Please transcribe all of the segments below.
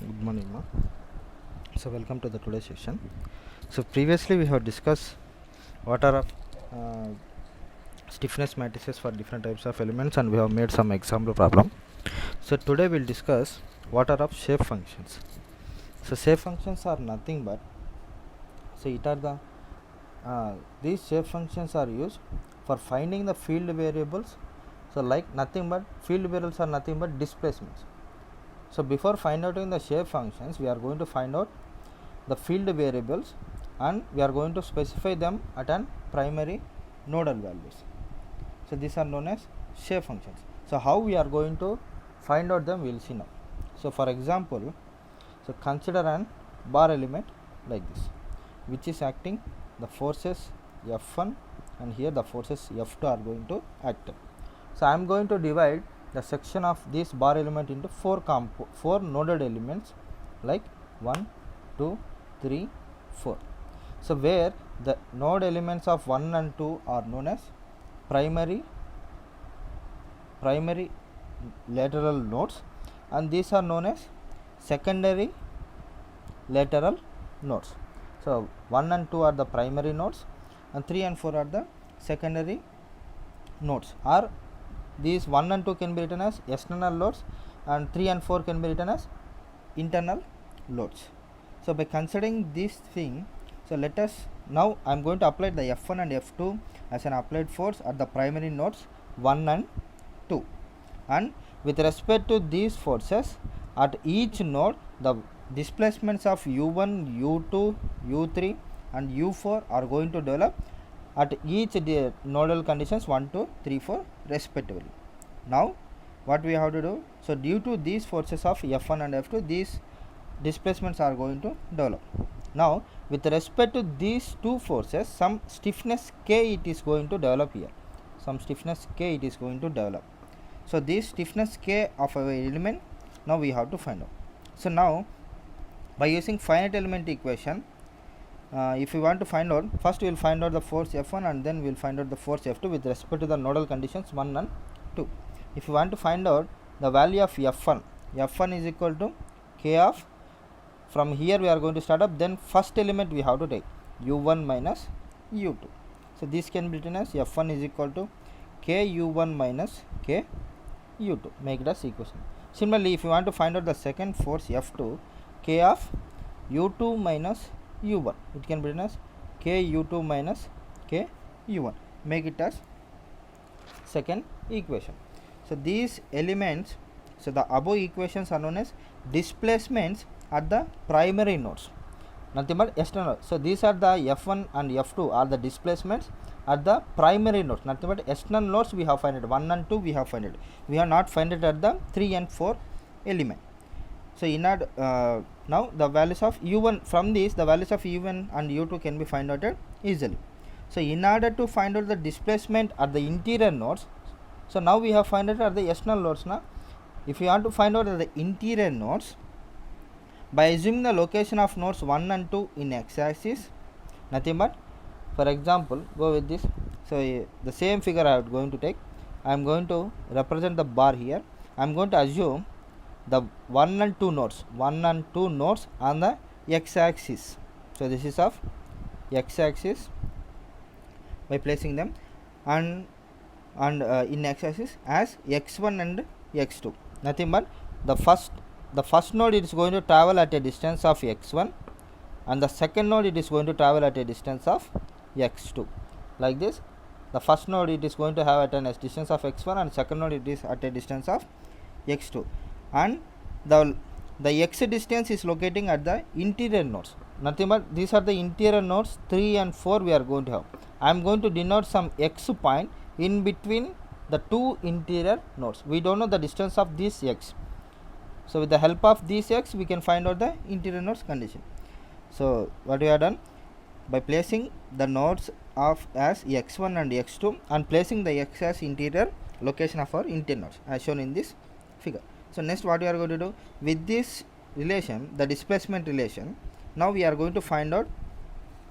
Good morning, ma. So welcome to the today's session. So previously we have discussed what are uh, stiffness matrices for different types of elements, and we have made some example problem. So today we'll discuss what are of shape functions. So shape functions are nothing but, so it are the these shape functions are used for finding the field variables. So like nothing but field variables are nothing but displacements. So before find out the shape functions, we are going to find out the field variables, and we are going to specify them at an primary nodal values. So these are known as shape functions. So how we are going to find out them, we will see now. So for example, so consider an bar element like this, which is acting the forces F1, and here the forces F2 are going to act. So I am going to divide the section of this bar element into four noded elements like 1, 2, 3, 4. So where the node elements of 1 and 2 are known as primary lateral nodes, and these are known as secondary lateral nodes. So 1 and 2 are the primary nodes, and 3 and 4 are the secondary nodes. Or these 1 and 2 can be written as external loads, and 3 and 4 can be written as internal loads. So by considering this thing, so let us now I am going to apply the F1 and F2 as an applied force at the primary nodes 1 and 2, and with respect to these forces at each node, the displacements of U1, U2, U3 and U4 are going to develop at each nodal conditions 1, 2, 3, 4 respectively. Now what we have to do, so due to these forces of F1 and F2, these displacements are going to develop. Now with respect to these two forces, some stiffness K it is going to develop here. Some stiffness K it is going to develop. So this stiffness K of our element now we have to find out. So now by using finite element equation, if we want to find out, first we will find out the force F1 and then we will find out the force F2 with respect to the nodal conditions 1 and 2. If you want to find out the value of F1 is equal to K of, from here we are going to start up, then first element we have to take U1 minus U2. So this can be written as F1 is equal to K U1 minus K U2. Make it as equation. Similarly, if you want to find out the second force F2, K of U2 minus U1, it can be written as K U2 minus K U1. Make it as second equation. So these elements, so the above equations are known as displacements at the primary nodes, nothing but external. So these are the F1 and F2 are the displacements at the primary nodes, nothing but external nodes we have find it. 1 and 2 we have find it. We have not find it at the 3 and 4 element. So in order now the values of U1, from this the values of U1 and U2 can be find out easily. So in order to find out the displacement at the interior nodes, so now we have find it at the external nodes. Now if you want to find out at the interior nodes, by assuming the location of nodes 1 and 2 in x-axis, nothing but, for example, go with this. So the same figure I am going to take. I am going to represent the bar here. I am going to assume the 1 and 2 nodes on the x-axis. So this is of x-axis by placing them and in x-axis as x1 and x2. Nothing but the first node it is going to travel at a distance of x1, and the second node it is going to travel at a distance of x2. Like this, the first node it is going to have at a distance of x1, and second node it is at a distance of x2, and the x distance is locating at the interior nodes. Nothing but these are the interior nodes 3 and 4 we are going to have. I am going to denote some x point in between the two interior nodes. We don't know the distance of this x. So with the help of these x we can find out the interior nodes condition. So what we have done, by placing the nodes of as x1 and x2 and placing the x as interior location of our interior nodes as shown in this figure. So next what we are going to do, with this relation, the displacement relation, now we are going to find out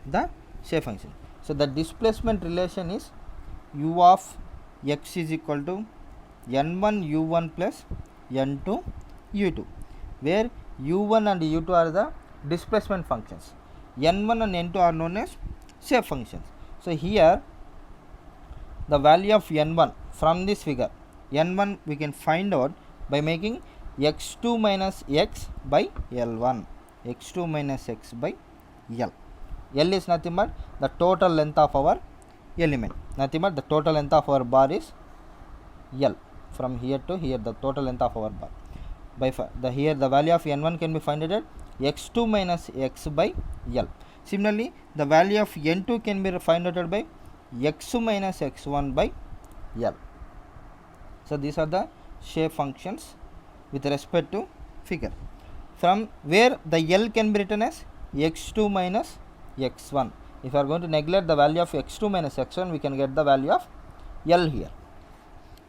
the shape function. So the displacement relation is U of x is equal to n1 u1 plus n2 u2, where u1 and u2 are the displacement functions. n1 and n2 are known as shape functions. So here the value of n1 from this figure, n1 we can find out by making x2 minus x by l1, x2 minus x by l. L is nothing but the total length of our element, nothing but the total length of our bar is L. From here to here the total length of our bar. By here the value of n1 can be found at x2 minus x by L. Similarly the value of n2 can be found out by x minus x1 by L. So these are the shape functions with respect to figure, from where the L can be written as x2 minus x1. If you are going to neglect the value of x2 minus x1, we can get the value of L here.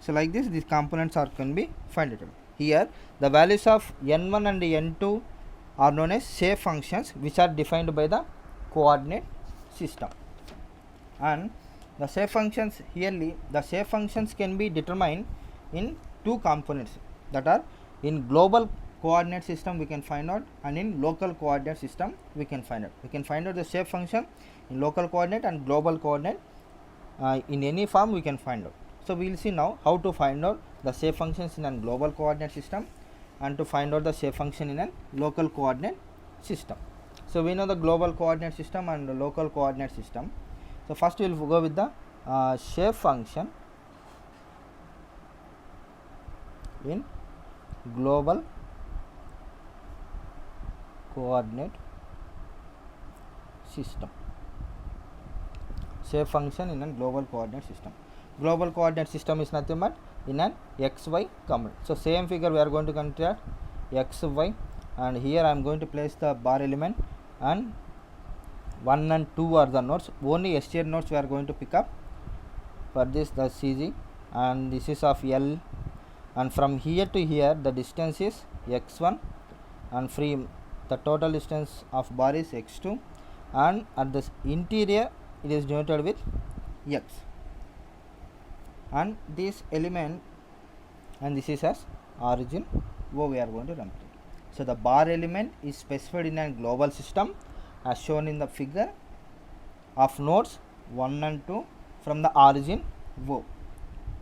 So like this, these components are can be found out. Here the values of n1 and n2 are known as shape functions, which are defined by the coordinate system. And the shape functions, here the shape functions can be determined in two components, that are in global coordinate system we can find out, and in local coordinate system we can find out. We can find out the shape function in local coordinate and global coordinate, in any form we can find out. So we will see now how to find out the shape functions in a global coordinate system and to find out the shape function in a local coordinate system. So we know the global coordinate system and the local coordinate system. So first we will go with the shape function in global coordinate system. Shape function in a global coordinate system. Global coordinate system is nothing but in an xy component. So same figure we are going to consider xy, and here I am going to place the bar element, and 1 and 2 are the nodes. Only STR nodes we are going to pick up. For this the CG, and this is of L, and from here to here the distance is x1, and from the total distance of bar is x2, and at the interior it is denoted with x, and this element, and this is as origin O we are going to represent. So the bar element is specified in a global system as shown in the figure of nodes 1 and 2 from the origin O,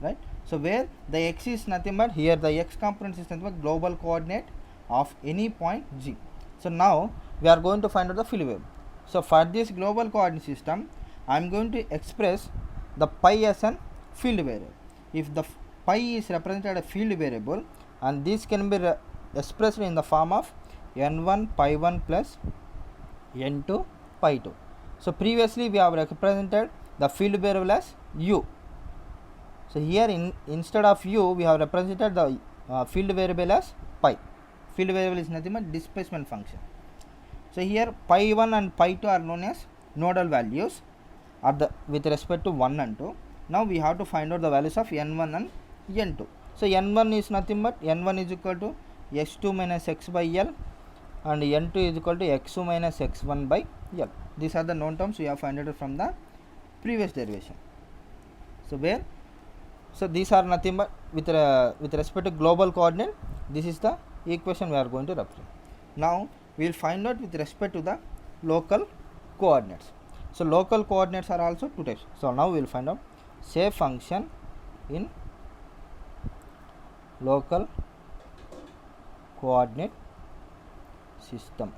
right. So where the x is nothing but, here the x component is nothing but global coordinate of any point G. So now we are going to find out the field variable. So for this global coordinate system, I am going to express the pi as an field variable. If the pi is represented a field variable, and this can be expressed in the form of n1 pi 1 plus n2 pi 2. So previously we have represented the field variable as u. So here instead of u we have represented the field variable as pi. Field variable is nothing but displacement function. So here pi 1 and pi 2 are known as nodal values at the with respect to 1 and 2. Now we have to find out the values of n1 and n2. So n1 is nothing but, n1 is equal to x2 minus x by L, and n2 is equal to x2 minus x1 by L. These are the known terms we have found out from the previous derivation. So these are nothing but with respect to global coordinate, this is the equation we are going to represent. Now we will find out with respect to the local coordinates. So local coordinates are also two types. So now we will find out shape function in local coordinate system.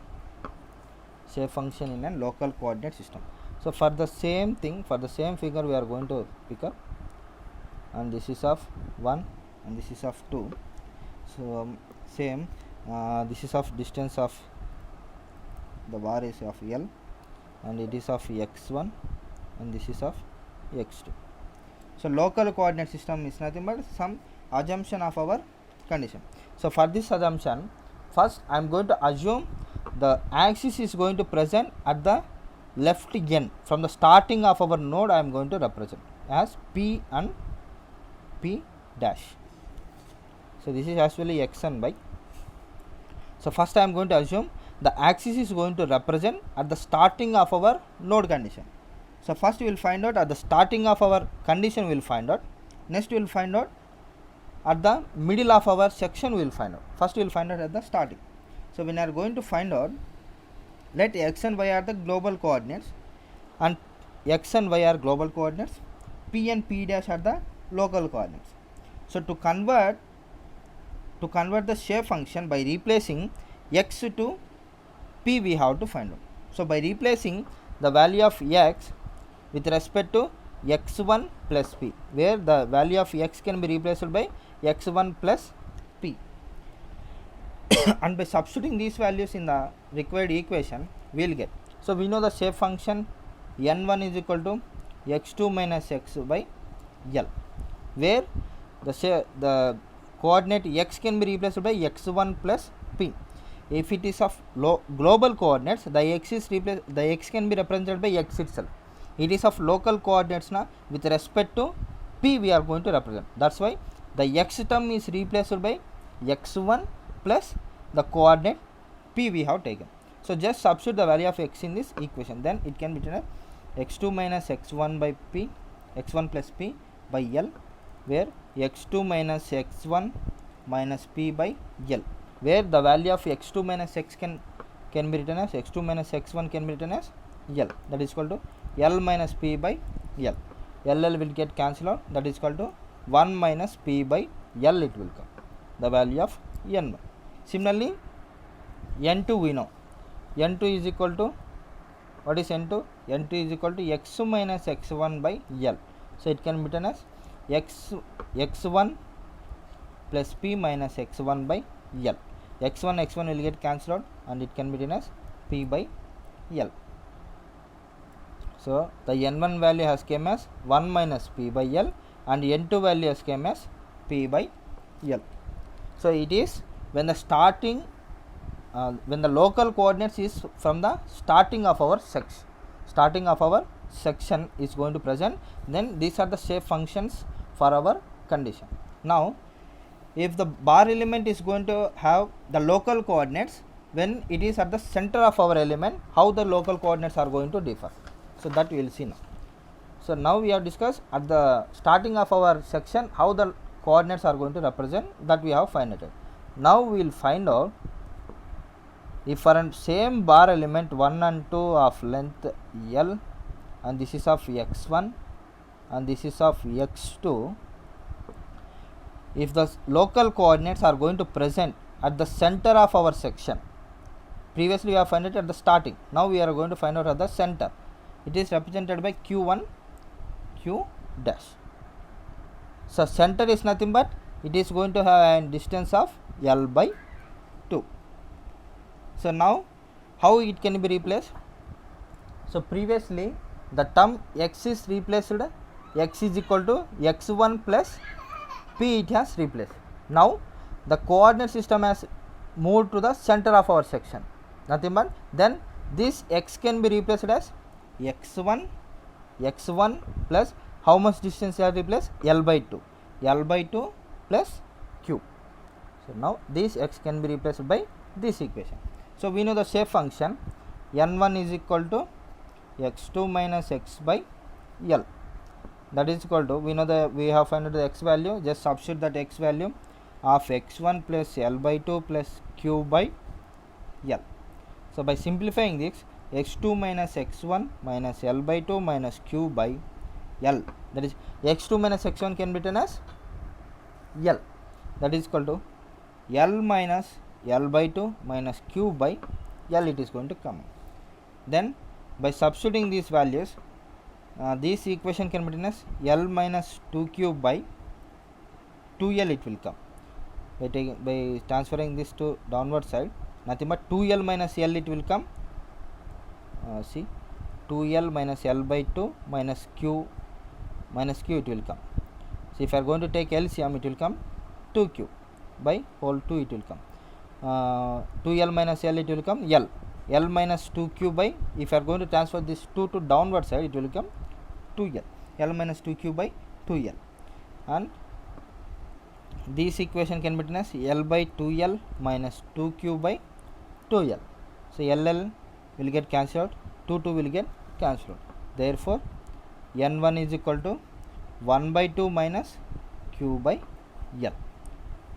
Shape function in a local coordinate system. So for the same thing, for the same figure we are going to pick up, and this is of 1 and this is of 2. So same, this is of distance of the bar is of L, and it is of x1, and this is of x2. So local coordinate system is nothing but some assumption of our condition. So for this assumption, first I am going to assume the axis is going to present at the left end. From the starting of our node I am going to represent as P and P dash. So this is actually x and y. So first I am going to assume the axis is going to represent at the starting of our node condition. So first we will find out at the starting of our condition we will find out. Next we will find out at the middle of our section we will find out. First we will find out at the starting. So when we are going to find out, let x and y are the global coordinates, and x and y are global coordinates, p and p dash are the local coordinates. So to convert the shape function by replacing x to p, we have to find out. So by replacing the value of x with respect to x1 plus p, where the value of x can be replaced by x1 plus p, and by substituting these values in the required equation, we will get. So we know the shape function n1 is equal to x2 minus x by l, where the coordinate x can be replaced by x1 plus p. If it is of global coordinates, the x can be represented by x itself. It is of local coordinates now, with respect to p we are going to represent. That's why the x term is replaced by x1 plus the coordinate p we have taken. So just substitute the value of x in this equation, then it can be written as x2 minus x1 by p, x1 plus p by l, where x2 minus x1 minus p by l, where the value of x2 minus x can be written as x2 minus x1 can be written as l, that is equal to l minus p by l. L will get cancelled out, that is equal to 1 minus p by l it will come, the value of n1. Similarly, n2 we know, n2 is equal to, what is n2? N2 is equal to x minus x1 by l. So it can be written as x1 plus p minus x1 by l. x1 will get cancelled out, and it can be written as p by l. So the n1 value has came as 1 minus p by l, and n2 value has came as p by l. So it is when the when the local coordinates is from the starting of our section is going to present, then these are the shape functions for our condition. Now if the bar element is going to have the local coordinates when it is at the center of our element, how the local coordinates are going to differ, so that we will see now. So now we have discussed at the starting of our section how the coordinates are going to represent, that we have find out. Now we will find out if for a same bar element 1 and 2 of length l, and this is of x1 and this is of x2, if the local coordinates are going to present at the center of our section. Previously we have found it at the starting, now we are going to find out at the center. It is represented by q1 q dash. So center is nothing but it is going to have a distance of l by 2. So now how it can be replaced? So previously the term x is replaced, x is equal to x1 plus p it has replaced. Now the coordinate system has moved to the center of our section, nothing but then this x can be replaced as x1 plus how much distance you have replaced? L by 2 plus q. So now this x can be replaced by this equation. So we know the shape function n1 is equal to x2 minus x by l, that is equal to, we know that we have found out the x value, just substitute that x value of x1 plus l by 2 plus q by l. So by simplifying this, x2 minus x1 minus l by 2 minus q by l, that is x2 minus x1 can be written as l, that is equal to l minus l by 2 minus q by l, it is going to come. Then by substituting these values, this equation can be written as l minus 2q by 2l it will come. By transferring this to downward side, nothing but 2l minus l it will come. See, 2l minus l by 2 minus q it will come. So if you are going to take LCM, it will come 2q by whole 2 it will come. 2l minus l it will come l minus 2q by, if you are going to transfer this 2 to downward side, it will become 2l, l minus 2q by 2l, and this equation can be written as l by 2l minus 2q by 2l. So ll will get cancelled out, 2 will get cancelled out. Therefore n1 is equal to 1 by 2 minus q by l.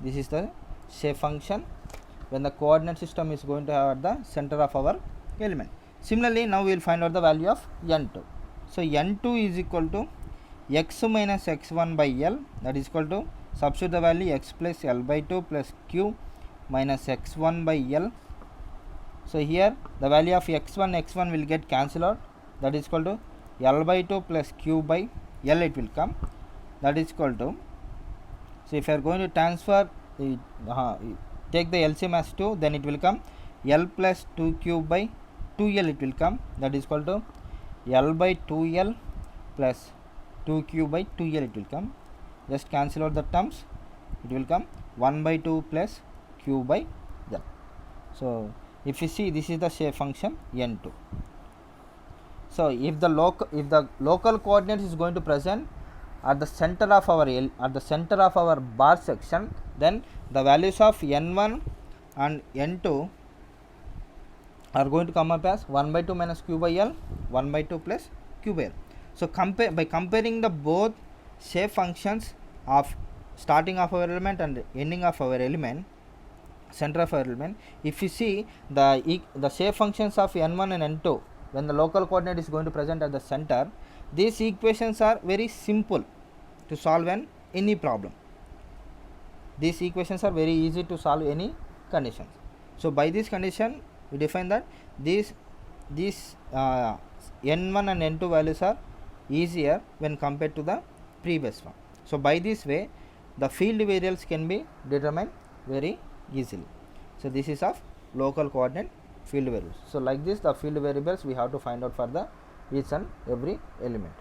This is the shape function when the coordinate system is going to have at the center of our element. Similarly, now we will find out the value of n2. So n2 is equal to x minus x1 by L, that is equal to, substitute the value x plus L by 2 plus q minus x1 by L. So here the value of x1 will get cancelled out, that is equal to L by 2 plus q by L it will come, that is equal to, so if you are going to transfer take the LCM as 2, then it will come L plus 2q by 2L it will come, that is equal to L by 2L plus 2q by 2L it will come. Just cancel out the terms, it will come 1 by 2 plus q by L. So if you see, this is the shape function n2. So if the local coordinate is going to present at the center of our bar section, then the values of n1 and n2 are going to come up as 1 by 2 minus q by L, 1 by 2 plus q by L. So by comparing the both shape functions of starting of our element and ending of our element, center of our element, if you see the shape functions of n1 and n2 when the local coordinate is going to present at the center, these equations are very simple to solve any problem. These equations are very easy to solve any conditions. So by this condition we define that these n1 and n2 values are easier when compared to the previous one. So by this way the field variables can be determined very easily. So this is of local coordinate field variables. So like this, the field variables we have to find out for the each and every element.